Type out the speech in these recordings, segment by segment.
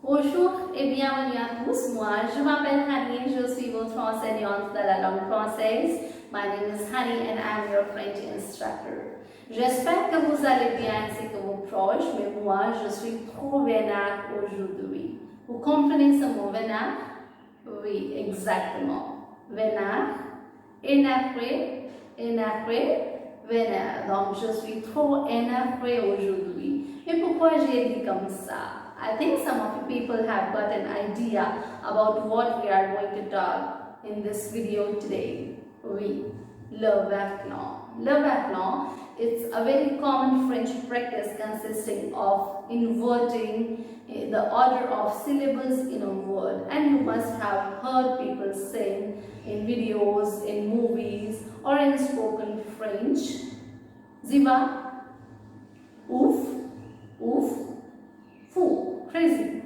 Bonjour et bienvenue à tous. Moi, je m'appelle Hani, je suis votre enseignante de la langue française. My name is Hani and I am your French instructor. J'espère que vous allez bien ainsi que vos proches, mais moi, je suis trop vénère aujourd'hui. Vous comprenez ce mot vénère? Oui, exactement. Vénère, énervé, énervé, vénère. Donc, je suis trop énervé aujourd'hui. Mais pourquoi j'ai dit comme ça? I think some of you people have got an idea about what we are going to talk in this video today. Oui, le Verlan. Le Verlan is a very common French practice consisting of inverting the order of syllables in a word, and you must have heard people sing in videos, in movies, or in spoken French. Ziva, ouf, ouf, fou, crazy.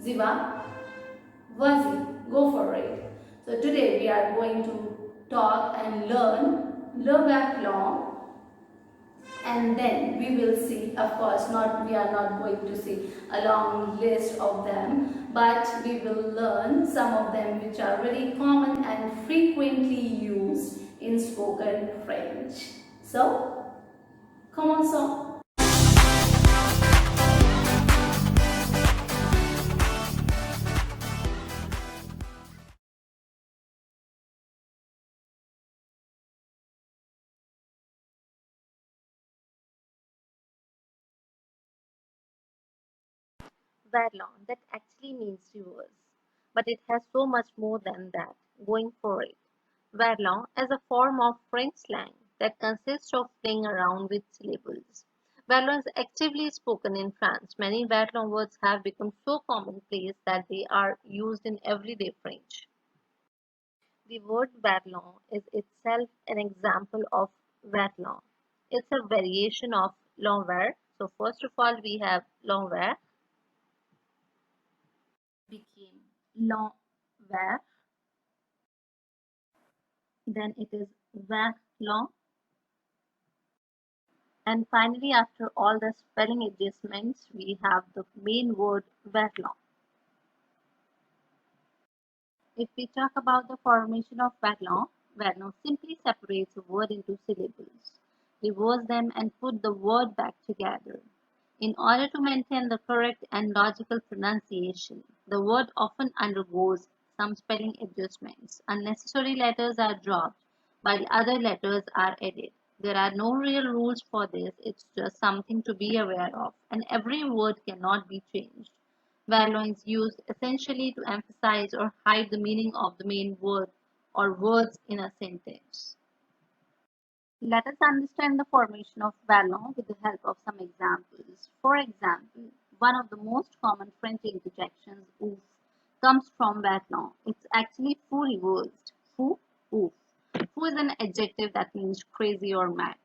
Ziva, Vazi, go for it. So today we are going to talk and learn Le Verlan, and then we will see, of course, we are not going to see a long list of them, but we will learn some of them which are very common and frequently used in spoken French. So, commençons. Verlan, that actually means reverse, but it has so much more than that going for it. Verlan is a form of French slang that consists of playing around with syllables. Verlan is actively spoken in France. Many Verlan words have become so commonplace that they are used in everyday French. The word Verlan is itself an example of Verlan. It's a variation of l'envers. So first of all, we have l'envers became l'envers, then it is Verlan, and finally after all the spelling adjustments we have the main word Verlan. If we talk about the formation of Verlan, Verlan simply separates a word into syllables, reverse them and put the word back together. In order to maintain the correct and logical pronunciation, the word often undergoes some spelling adjustments. Unnecessary letters are dropped, while other letters are added. There are no real rules for this, it's just something to be aware of, and every word cannot be changed. Verlan is used essentially to emphasize or hide the meaning of the main word or words in a sentence. Let us understand the formation of Verlan with the help of some examples. For example, one of the most common French interjections, ouf, comes from Verlan. It's actually fou reversed. Fou, ouf. Fou is an adjective that means crazy or mad.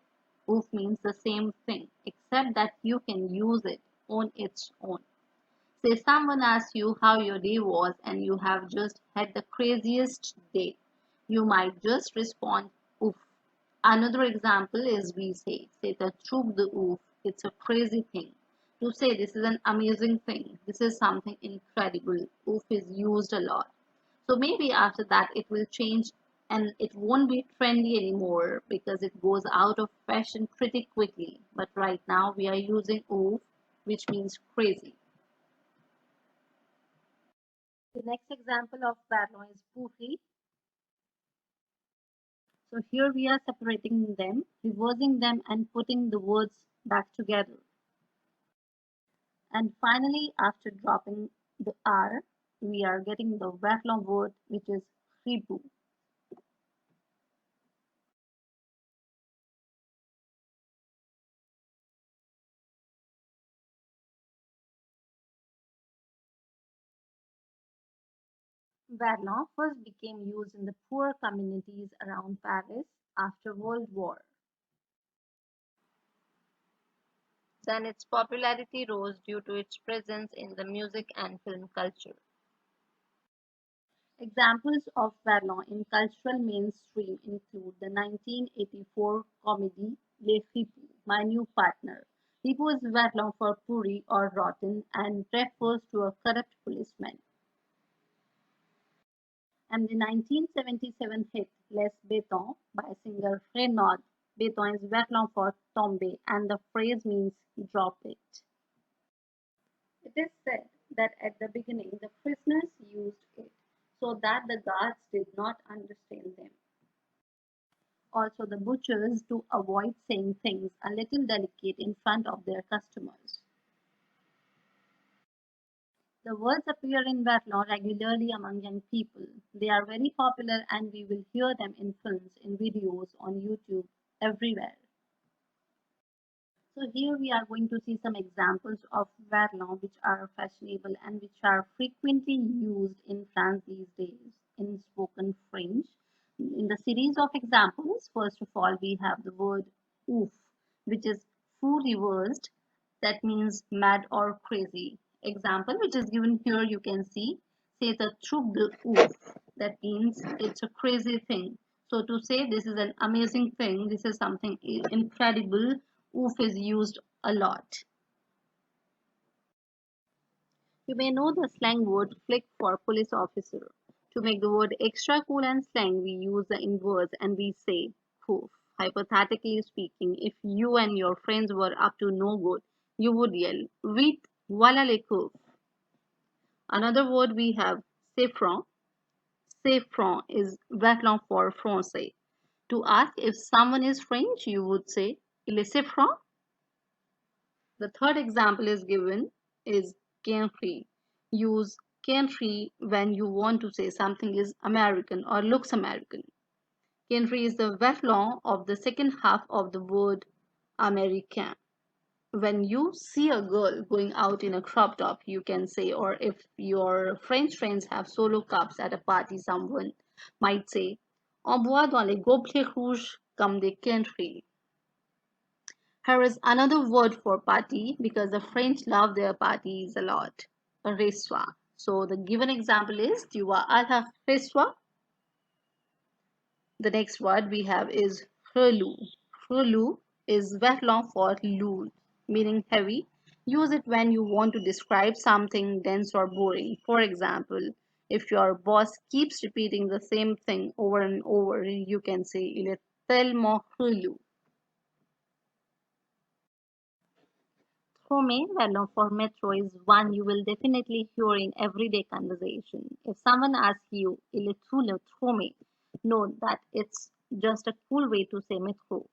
Ouf means the same thing, except that you can use it on its own. Say someone asks you how your day was and you have just had the craziest day. You might just respond, oof. Another example is we say, c'est un truc de ouf. It's a crazy thing. To say this is an amazing thing, this is something incredible. Oof is used a lot. So maybe after that it will change and it won't be trendy anymore because it goes out of fashion pretty quickly. But right now we are using oof, which means crazy. The next example of Verlan is pourri. So here we are separating them, reversing them and putting the words back together. And finally, after dropping the R, we are getting the Verlan word which is ribou. Verlan first became used in the poor communities around Paris after World War. Then its popularity rose due to its presence in the music and film culture. Examples of Verlan in cultural mainstream include the 1984 comedy Les Ripoux, My New Partner, Dipu is Verlan for pourri or rotten and refers to a corrupt policeman. And the 1977 hit Les Béton by singer Renaud. Béton is Verlan for tombe and the phrase means drop it. It is said that at the beginning the prisoners used it so that the guards did not understand them. Also, the butchers to avoid saying things a little delicate in front of their customers. The words appear in Verlan regularly among young people. They are very popular and we will hear them in films, in videos, on YouTube, everywhere. So here we are going to see some examples of Verlan which are fashionable and which are frequently used in France these days in spoken French. In the series of examples, first of all, we have the word ouf, which is fou reversed. That means mad or crazy. Example, which is given here, you can see, say the truc de ouf. That means it's a crazy thing. So to say this is an amazing thing, this is something incredible, oof is used a lot. You may know the slang word flick for police officer. To make the word extra cool and slang, we use the inverse and we say "koof." Hypothetically speaking, if you and your friends were up to no good, you would yell, "Vite, voilà les koof." Another word we have, saffron. Saffron is Verlan for français. To ask if someone is French, you would say, "Il est saffron?" The third example is given is country. Use country when you want to say something is American or looks American. Country is the verlan of the second half of the word Americain. When you see a girl going out in a crop top, you can say, or if your French friends have solo cups at a party, someone might say, "On boit dans les gobelets rouges comme des country." Here is another word for party because the French love their parties a lot. A reçoit. So the given example is tu vas à la reçoit. The next word we have is relou. Relou is Verlan for lourd, meaning heavy. Use it when you want to describe something dense or boring. For example, if your boss keeps repeating the same thing over and over, you can say il est tellement relou. Throw-me, well, for metro is one you will definitely hear in everyday conversation. If someone asks you, il est où le throw-me, know that it's just a cool way to say metro.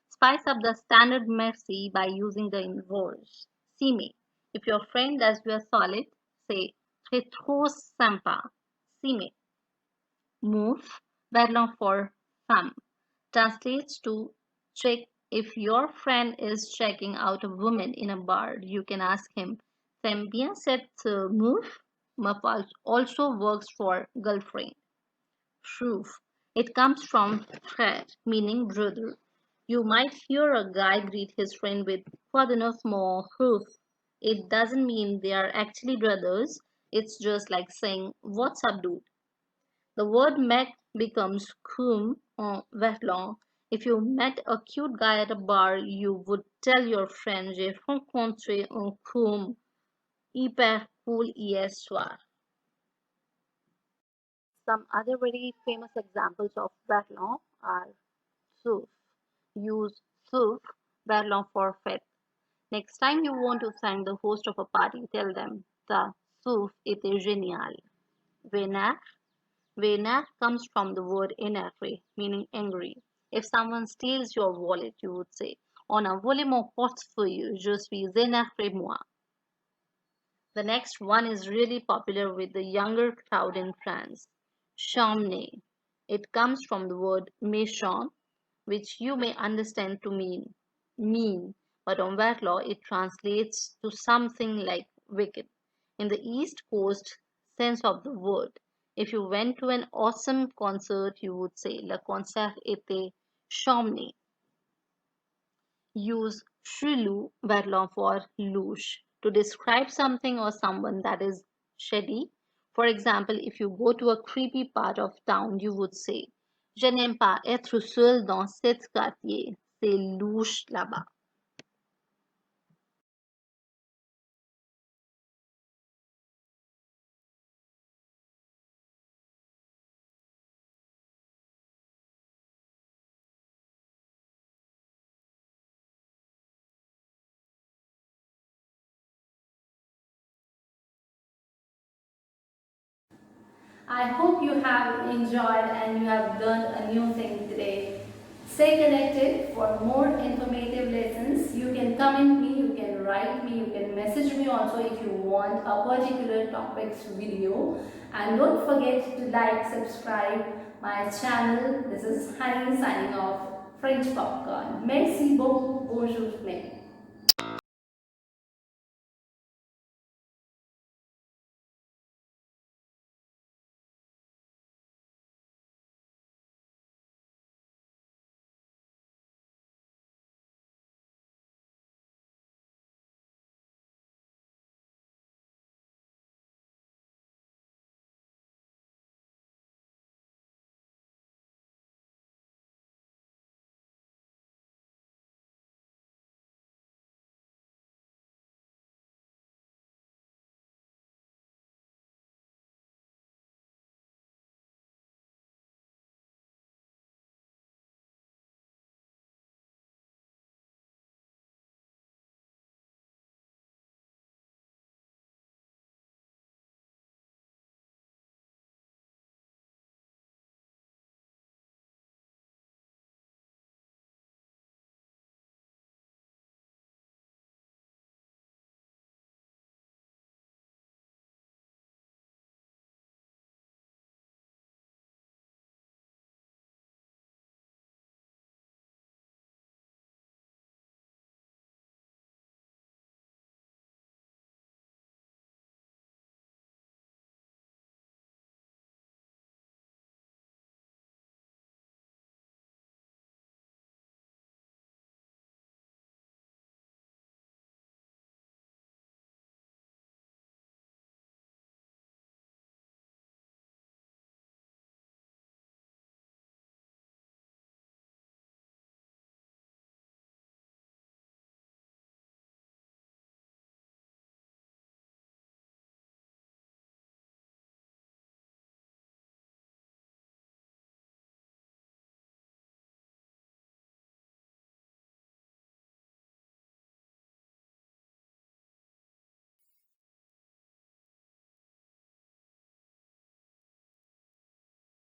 Spice up the standard merci by using the inverse. See me. If your friend does you a solid, say, c'est trop sympa. See me. Move, Verlan for femme, translates to check. If your friend is checking out a woman in a bar, you can ask him, "T'aimes bien cette move?" Meuf also works for girlfriend. Shrew. It comes from frère, meaning brother. You might hear a guy greet his friend with "Quoi de neuf mon roof?" It doesn't mean they are actually brothers. It's just like saying, "What's up, dude?" The word met becomes cum en verlan. If you met a cute guy at a bar, you would tell your friend, "J'ai rencontré un cum hyper cool hier soir." Some other very famous examples of verlan are souff. Use souff, verlan for fête. Next time you want to thank the host of a party, tell them, "Ta souff était génial." Vénère. Vénère comes from the word énervé, meaning angry. If someone steals your wallet, you would say, "On a volé mon portefeuille, je suis énervé moi." The next one is really popular with the younger crowd in France. Chamner. It comes from the word méchant, which you may understand to mean mean, but on Verlaw it translates to something like wicked. In the East Coast sense of the word, if you went to an awesome concert, you would say le concert était charmé. Use chelou Verlan for louche to describe something or someone that is shady. For example, if you go to a creepy part of town, you would say Je n'aime pas être seul dans cet quartier. C'est louche là-bas. I hope you have enjoyed and you have learned a new thing today. Stay connected for more informative lessons. You can comment me, you can write me, you can message me also if you want a particular topics video. And don't forget to like, subscribe my channel. This is Honey signing off. French Popcorn. Merci beaucoup. Bonjour.